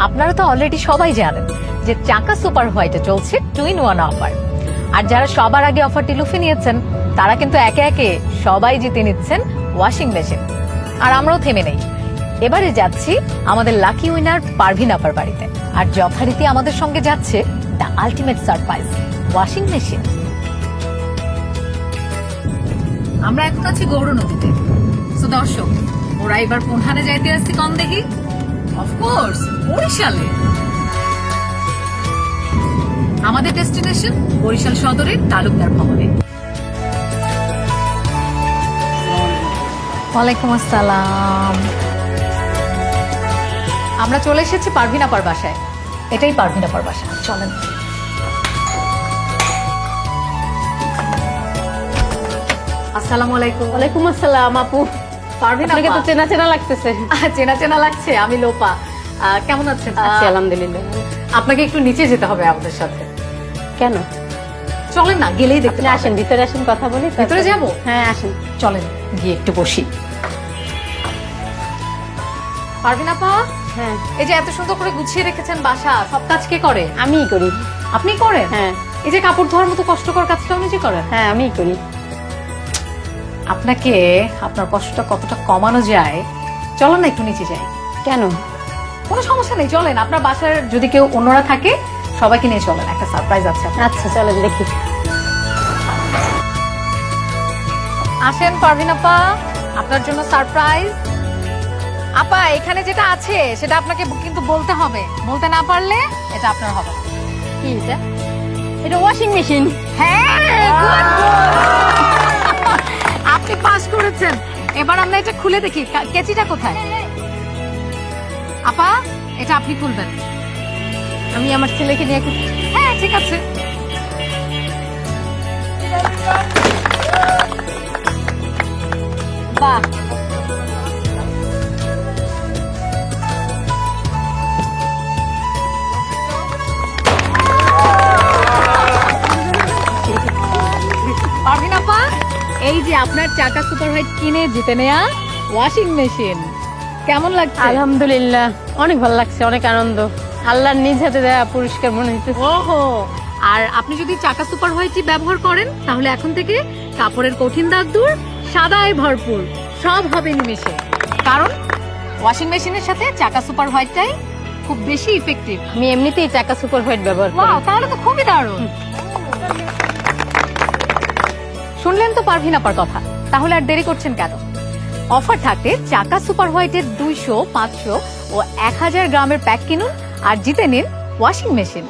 আপনারা তো অলরেডি সবাই জানেন যে চাকা সুপার হোয়াইটে চলছে 2-in-1 অফার। আর যারা সবার আগে অফারটি লুফে নিয়েছেন তারা কিন্তু একে একে সবাই জিতে নিচ্ছেন ওয়াশিং মেশিন। আর আমরাও থেমে নেই, এবারে যাচ্ছি আমাদের লাকি উইনার পারভিন আপার বাড়িতে। আর যথারীতি আমাদের সঙ্গে যাচ্ছে the ultimate surprise washing machine. আমরা এখন আছি গৌর নদীতে। তো দর্শক, ওরা এবার কোনখানে যাইতে আসছি কম দেখি? অফকোর্স বরিশালে। আমাদের ডেস্টিনেশন বরিশাল সদরের তালুকদার ভবনে। ওয়ালাইকুম আসসালাম। আমরা চলে এসেছি পারভিন আপার বাসায়। এটাই পারভিন আপার বাসা, চলেন। আসসালামু আলাইকুম। ওয়ালাইকুম আসসালাম আপু। পারভিন আপনাকে আপা। তো চেনা চেনা লাগতেছে। চেনা চেনা লাগছে। আমি লোপা। কেমন আছেন? আছি আলহামদুলিল্লাহ। আপনাকে একটু নিচে যেতে হবে আমাদের সাথে। কেন? চলেন না, গেলেই দেখতে আপনি আসেন, ভিতরে আসেন, কথা বলি। ভিতরে যাবো? হ্যাঁ আসেন। চলেন গিয়ে একটু বসি। পারভিন আপা, হ্যাঁ এই যে এত সুন্দর করে গুছিয়ে রেখেছেন বাসা, সব কাজ কে করে? আমিই করি। আপনি করেন? হ্যাঁ এই যে কাপড় ধোয়ার মতো কষ্টকর কাজটাও নিজে করেন? হ্যাঁ আমিই করি। আপনাকে আপনার কষ্টটা কতটা কমানো যায়, চলেন না একটু নিচে যাই। কেন? কোনো সমস্যা নেই, চলেন। আপনার বাসার যদি কেউ অন্যরা থাকে সবাইকে নিয়ে চলেন, একটা সারপ্রাইজ আছে আপনার। আচ্ছা চলেন দেখি। আসেন পারভিন আপা, আপনার জন্য সারপ্রাইজ। আপা, এখানে যেটা আছে সেটা আপনাকে কিন্তু বলতে হবে, বলতে না পারলে এটা আপনার হবে না। কি এটা? এটা ওয়াশিং মেশিন। হ্যাঁ, good, good। আপনি পাস করেছেন। এবার আমরা এটা খুলে দেখি, কেচিটা কোথায়? আপা, এটা আপনি খুলবেন। আমি আমার ছেলেকে নিয়ে একটু। হ্যাঁ ঠিক আছে। বাহ, পারভিন আপা, এই যে আপনার চাকা সুপার হোয়াইট কিনে জিতে নেয়া ওয়াশিং মেশিন কেমন লাগছে? আলহামদুলিল্লাহ, অনেক ভালো লাগছে, অনেক আনন্দ। আল্লাহর নিজ হাতে দেয়া পুরস্কার মনে হইতেছে। ওহো, আর আপনি যদি চাকা সুপার হোয়াইটই ব্যবহার করেন তাহলে এখন থেকে কাপড়ের কঠিন দাগ দূর, সাদায় ভরপুর, সব হবে নিমেষে। কারণ ওয়াশিং মেশিনের সাথে চাকা সুপার হোয়াইটটাই খুব বেশি ইফেক্টিভ। আমি এমনিতেই চাকা সুপার হোয়াইট ব্যবহার করি। ওয়াও, তাহলে তো খুবই দারুণ। শুনলেন তো পারভিন আপার কথা, তাহলে আর দেরি করছেন কেন? অফার থাকতে চাকা সুপার হোয়াইটের 200, 500 ও 1000 গ্রামের প্যাক কিনুন আর জিতে নিন ওয়াশিং মেশিন।